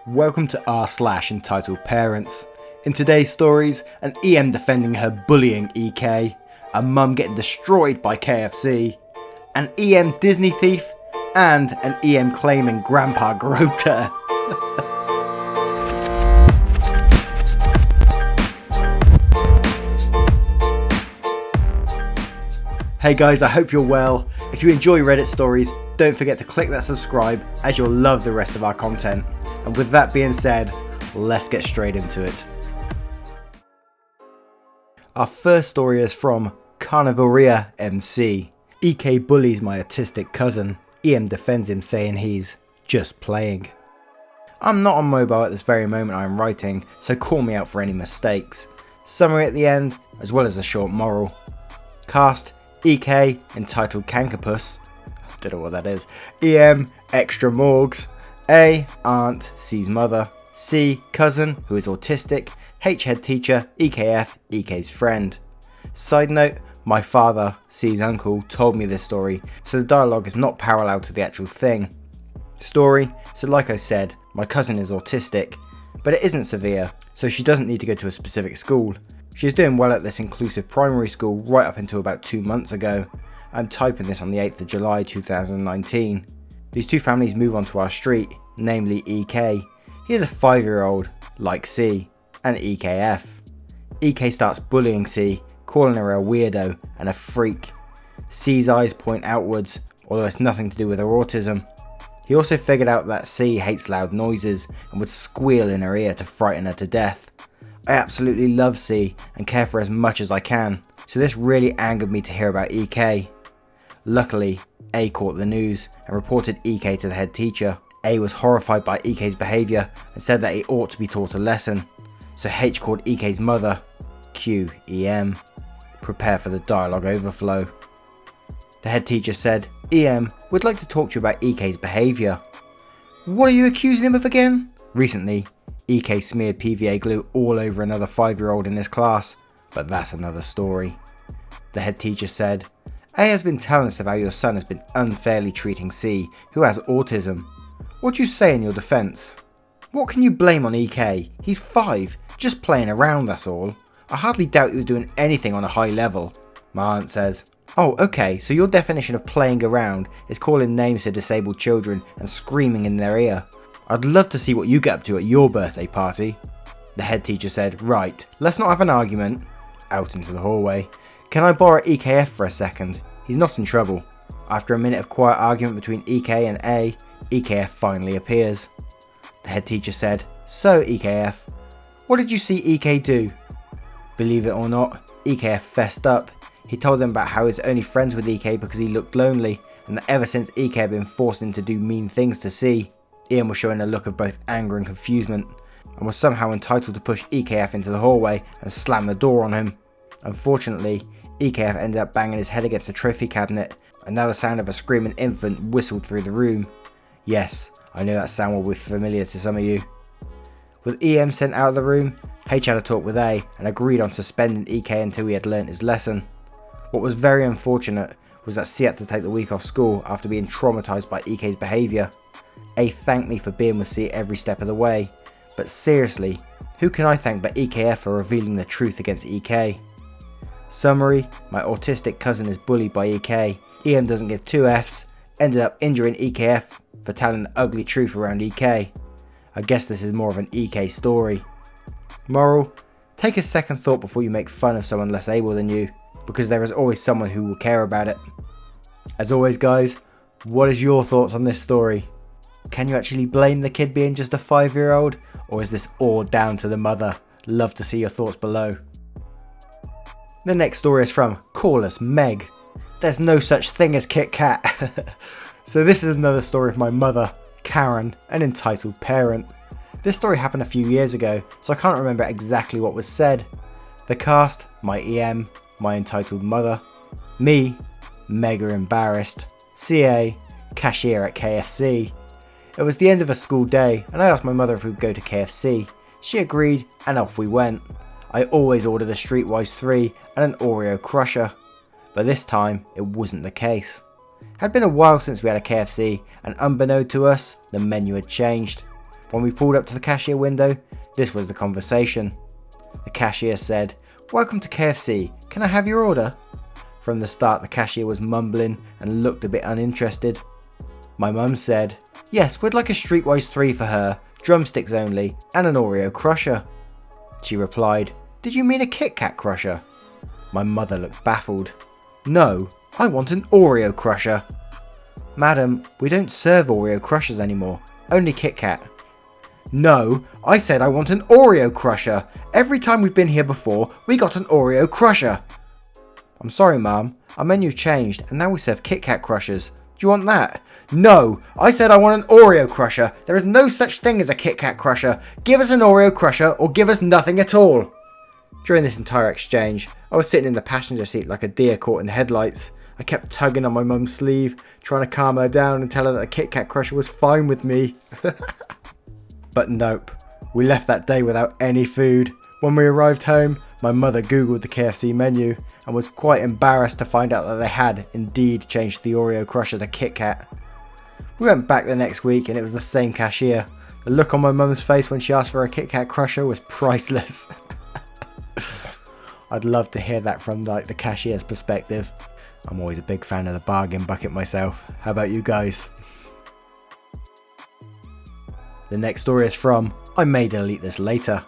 Welcome to r/EntitledParents. In today's stories, an Eeehm defending her bullying EK, a mum getting destroyed by KFC, an Eeehm Disney thief, and an Eeehm claiming Grandpa Groped her. Hey guys, I hope you're well. If you enjoy Reddit stories, don't forget to click that subscribe as you'll love the rest of our content. And with that being said, let's get straight into it. Our first story is from Carnivoria MC. EK bullies my autistic cousin. Eeehm defends him saying he's just playing. I'm not on mobile at this very moment I am writing, so call me out for any mistakes. Summary at the end, as well as a short moral. Cast: EK, entitled Cankapus. Don't know what that is. Eeehm, extra morgues. A, aunt, C's mother. C, cousin, who is autistic. H, head teacher. EKF, EK's friend. Side note, my father, C's uncle, told me this story, so the dialogue is not parallel to the actual thing. Story: so like I said, my cousin is autistic, but it isn't severe, so she doesn't need to go to a specific school. She's doing well at this inclusive primary school right up until about 2 months ago. I'm typing this on the 8th of July 2019. These two families move onto our street, namely EK. He is a 5-year-old, like C, and EKF. EK starts bullying C, calling her a weirdo and a freak. C's eyes point outwards, although it's nothing to do with her autism. He also figured out that C hates loud noises and would squeal in her ear to frighten her to death. I absolutely love C and care for her as much as I can, so this really angered me to hear about EK. Luckily, A caught the news and reported EK to the head teacher. A was horrified by EK's behaviour and said that he ought to be taught a lesson, so H called EK's mother, cue Eeehm. Prepare for the dialogue overflow. The head teacher said, "Eeehm, we'd like to talk to you about EK's behaviour." "What are you accusing him of again?" "Recently, EK smeared PVA glue all over another 5-year-old in his class, but that's another story." The head teacher said, "A has been telling us about how your son has been unfairly treating C, who has autism. What do you say in your defence?" "What can you blame on EK? He's 5, just playing around, that's all. I hardly doubt he was doing anything on a high level." My aunt says, "Oh, okay, so your definition of playing around is calling names to disabled children and screaming in their ear. I'd love to see what you get up to at your birthday party." The head teacher said, "Right, let's not have an argument." Out into the hallway. "Can I borrow EKF for a second? He's not in trouble." After a minute of quiet argument between EK and A, EKF finally appears. The head teacher said, "So EKF, what did you see EK do?" Believe it or not, EKF fessed up. He told them about how he's only friends with EK because he looked lonely, and that ever since EK had been forced him to do mean things to C. Eeehm was showing a look of both anger and confusement, and was somehow entitled to push EKF into the hallway and slam the door on him. Unfortunately, EKF ended up banging his head against the trophy cabinet, and now the sound of a screaming infant whistled through the room. Yes, I know that sound will be familiar to some of you. With Eeehm sent out of the room, H had a talk with A and agreed on suspending EK until he had learnt his lesson. What was very unfortunate was that C had to take the week off school after being traumatised by EK's behaviour. A thanked me for being with C every step of the way, but seriously, who can I thank but EKF for revealing the truth against EK? Summary: my autistic cousin is bullied by EK. Eeehm doesn't give 2 Fs, ended up injuring EKF for telling the ugly truth around EK. I guess this is more of an EK story. Moral: take a second thought before you make fun of someone less able than you, because there is always someone who will care about it. As always guys, what is your thoughts on this story? Can you actually blame the kid being just a 5-year-old, or is this all down to the mother? Love to see your thoughts below. The next story is from Call Us Meg. There's no such thing as Kit Kat. So this is another story of my mother, Karen, an entitled parent. This story happened a few years ago, so I can't remember exactly what was said. The cast: my Eeehm, my entitled mother, me, mega embarrassed, CA, cashier at KFC. It was the end of a school day, and I asked my mother if we would go to KFC. She agreed, and off we went. I always order the Streetwise 3 and an Oreo Crusher, but this time it wasn't the case. It had been a while since we had a KFC, and unbeknown to us, the menu had changed. When we pulled up to the cashier window, this was the conversation. The cashier said, "Welcome to KFC, can I have your order?" From the start the cashier was mumbling and looked a bit uninterested. My mum said, "Yes, we'd like a Streetwise 3 for her, drumsticks only, and an Oreo crusher." She replied, "Did you mean a Kit Kat crusher?" My mother looked baffled. "No, I want an Oreo crusher." "Madam, we don't serve Oreo crushers anymore, only Kit Kat." "No, I said I want an Oreo crusher. Every time we've been here before, we got an Oreo crusher." "I'm sorry, Mum, our menu changed and now we serve Kit Kat crushers. Do you want that?" "No, I said I want an Oreo crusher. There is no such thing as a Kit Kat crusher. Give us an Oreo crusher or give us nothing at all." During this entire exchange, I was sitting in the passenger seat like a deer caught in headlights. I kept tugging on my mum's sleeve, trying to calm her down and tell her that the Kit Kat crusher was fine with me. But nope, we left that day without any food. When we arrived home, my mother googled the KFC menu and was quite embarrassed to find out that they had indeed changed the Oreo crusher to Kit Kat. We went back the next week and it was the same cashier. The look on my mum's face when she asked for a Kit Kat crusher was priceless. I'd love to hear that from the cashier's perspective. I'm always a big fan of the bargain bucket myself. How about you guys? The next story is from I May Delete This Later.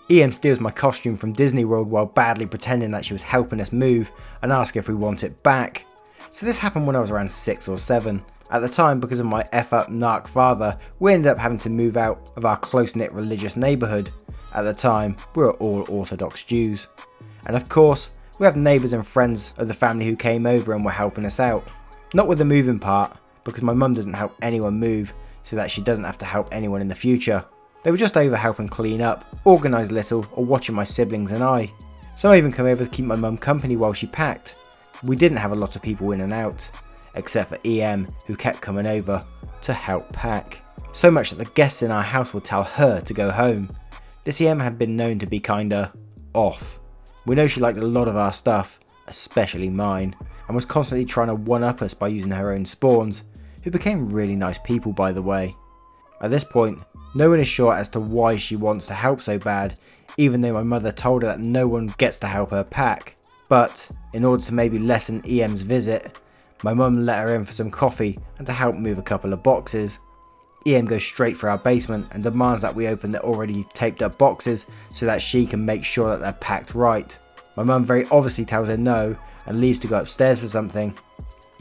Eeehm steals my costume from Disney World while badly pretending that she was helping us move and asks if we want it back. So this happened when I was around 6 or 7. At the time, because of my F-up narc father, we ended up having to move out of our close-knit religious neighbourhood. At the time, we were all Orthodox Jews. And of course, we have neighbours and friends of the family who came over and were helping us out. Not with the moving part, because my mum doesn't help anyone move, so that she doesn't have to help anyone in the future. They were just over helping clean up, organise a little, or watching my siblings and I. Some even come over to keep my mum company while she packed. We didn't have a lot of people in and out, except for Eeehm, who kept coming over to help pack. So much that the guests in our house would tell her to go home. This Eeehm had been known to be kinda off. We know she liked a lot of our stuff, especially mine, and was constantly trying to one-up us by using her own spawns, who became really nice people by the way. At this point, no one is sure as to why she wants to help so bad, even though my mother told her that no one gets to help her pack. But, in order to maybe lessen Eeehm's visit, my mum let her in for some coffee and to help move a couple of boxes. Eeehm goes straight for our basement and demands that we open the already taped up boxes so that she can make sure that they're packed right. My mum very obviously tells her no and leaves to go upstairs for something.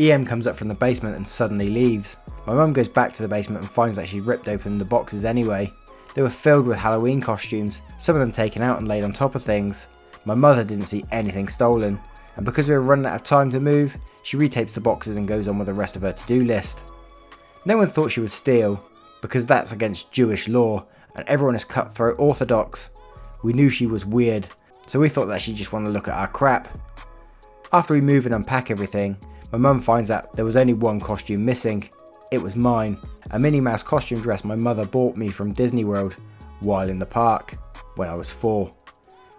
Eeehm comes up from the basement and suddenly leaves. My mum goes back to the basement and finds that she'd ripped open the boxes anyway. They were filled with Halloween costumes, some of them taken out and laid on top of things. My mother didn't see anything stolen, and because we were running out of time to move, she retapes the boxes and goes on with the rest of her to-do list. No one thought she would steal, because that's against Jewish law, and everyone is cutthroat Orthodox. We knew she was weird, so we thought that she just wanted to look at our crap. After we move and unpack everything, my mum finds out there was only one costume missing. It was mine, a Minnie Mouse costume dress my mother bought me from Disney World while in the park when I was 4.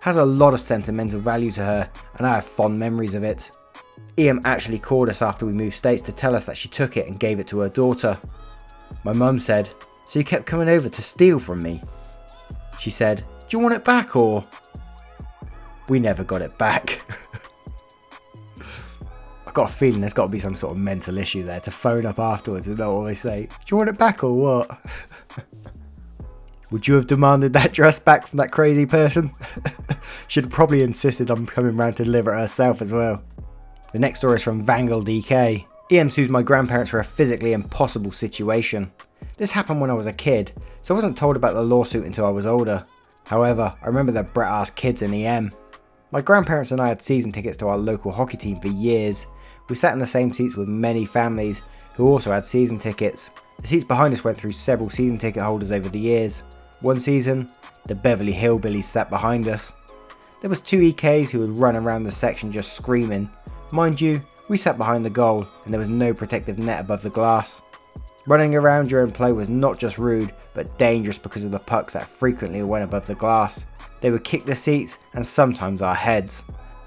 Has a lot of sentimental value to her and I have fond memories of it. Eeehm actually called us after we moved states to tell us that she took it and gave it to her daughter. My mum said, "So you kept coming over to steal from me?" She said, "Do you want it back or?" We never got it back. I've got a feeling there's got to be some sort of mental issue there to phone up afterwards and not always say, "Do you want it back or what?" Would you have demanded that dress back from that crazy person? She'd have probably insisted on coming round to deliver it herself as well. The next story is from Vangle DK. Eeehm sues my grandparents for a physically impossible situation. This happened when I was a kid, so I wasn't told about the lawsuit until I was older. However, I remember the brat-ass kids in Eeehm. My grandparents and I had season tickets to our local hockey team for years. We sat in the same seats with many families who also had season tickets. The seats behind us went through several season ticket holders over the years. One season, the Beverly Hillbillies sat behind us. There was 2 EKs who would run around the section just screaming. Mind you, we sat behind the goal and there was no protective net above the glass. Running around during play was not just rude, but dangerous because of the pucks that frequently went above the glass. They would kick the seats and sometimes our heads.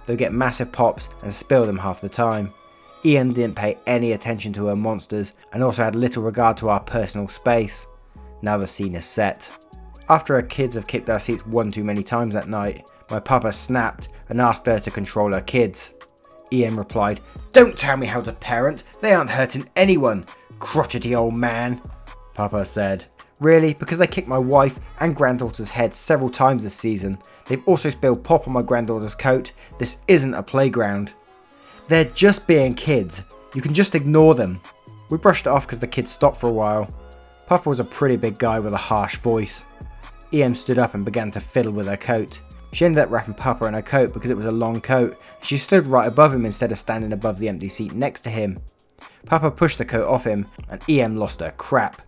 They would get massive pops and spill them half the time. Eeehm didn't pay any attention to her monsters and also had little regard to our personal space. Now the scene is set. After her kids have kicked our seats one too many times that night, my papa snapped and asked her to control her kids. Eeehm replied, "Don't tell me how to parent, they aren't hurting anyone, crotchety old man." Papa said, "Really? Because they kicked my wife and granddaughter's head several times this season. They've also spilled pop on my granddaughter's coat. This isn't a playground. They're just being kids. You can just ignore them." We brushed it off because the kids stopped for a while. Papa was a pretty big guy with a harsh voice. Eeehm stood up and began to fiddle with her coat. She ended up wrapping Papa in her coat because it was a long coat. She stood right above him instead of standing above the empty seat next to him. Papa pushed the coat off him and Eeehm lost her crap.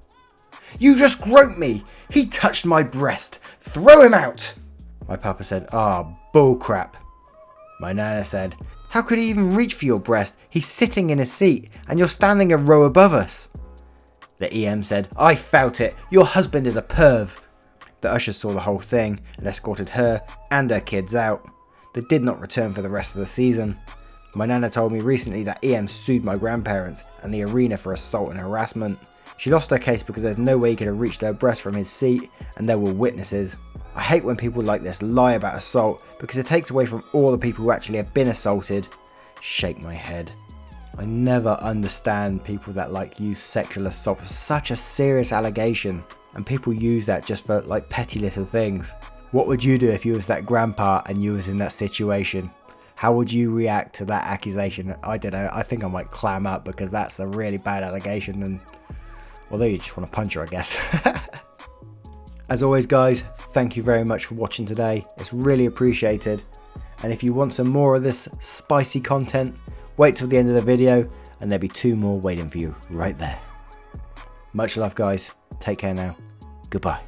"You just groped me! He touched my breast! Throw him out!" My papa said, "Ah, bullcrap." My nana said, "How could he even reach for your breast? He's sitting in his seat and you're standing a row above us." The Eeehm said, "I felt it. Your husband is a perv." The ushers saw the whole thing and escorted her and her kids out. They did not return for the rest of the season. My nana told me recently that Eeehm sued my grandparents and the arena for assault and harassment. She lost her case because there's no way he could have reached her breast from his seat and there were witnesses. I hate when people like this lie about assault because it takes away from all the people who actually have been assaulted. Shake my head. I never understand people that use sexual assault for such a serious allegation, and people use that just for petty little things. What would you do if you was that grandpa and you was in that situation? How would you react to that accusation? I don't know, I think I might clam up because that's a really bad allegation, and although you just want to punch her, I guess. As always guys, thank you very much for watching today, it's really appreciated. And if you want some more of this spicy content, wait till the end of the video and there'll be 2 more waiting for you right there. Much love guys, take care now, goodbye.